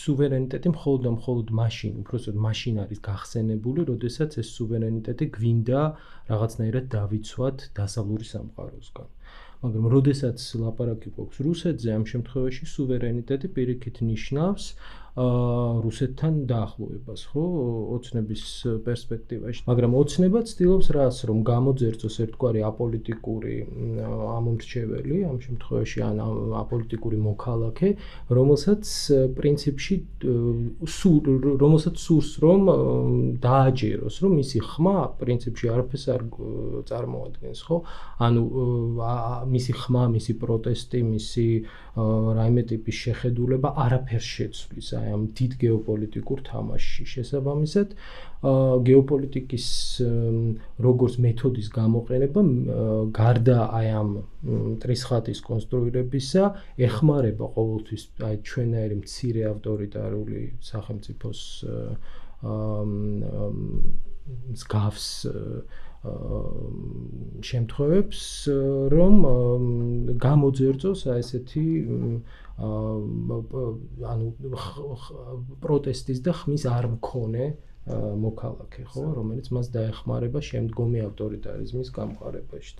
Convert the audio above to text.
სუვერენიტეტი მხოლოდ მაშინ, უпростоოდ მაშინ არის გახსენებული, როდესაც ეს სუვერენიტეტი გვინდა რაღაცნაირად დავიცვათ დასავლური სამყაროსგან. მაგრამ როდესაც ლაპარაკი გვაქვს რუსეთზე, ამ შემთხვევაში სუვერენიტეტი პირიქით ნიშნავს რუსეთთან დაახლოებას, ხო, ოცნების პერსპექტივაში. მაგრამ ოცნება ცდილობს რას, რომ გამოძერწოს ერთგვარი აპოლიტიკური ამომრჩეველი, ამ შემთხვევაში ან აპოლიტიკური მოქალაქე, რომელსაც პრინციპში რომელსაც სურს რომ დააჯეროს, რომ მისი ხმა პრინციპში არაფერს არ წარმოადგენს, ხო? ანუ მისი ხმა, მისი პროტესტი, მისი რაიმე ტიპის შეხედულება არაფერს შეცვლის აი ამ დიდ გეოპოლიტიკურ თამაშში. შესაბამისად, გეოპოლიტიკის როგორც მეთოდის გამოყენება გარდა აი ამ ტრისხატის კონსტრუირებისა ეხმარება ყოველთვის აი ჩვენაერი მცირე ავტორიტარული სახელმწიფოს მსგავს შემთხვევებს, რომ გამოძერწოს აი ესეთი ანუ პროტესტის და ხმის არ მქონე მოქალაქე, ხო, რომელიც მას დაეხმარება შემდგომი ავტორიტარიზმის გამყარებაში.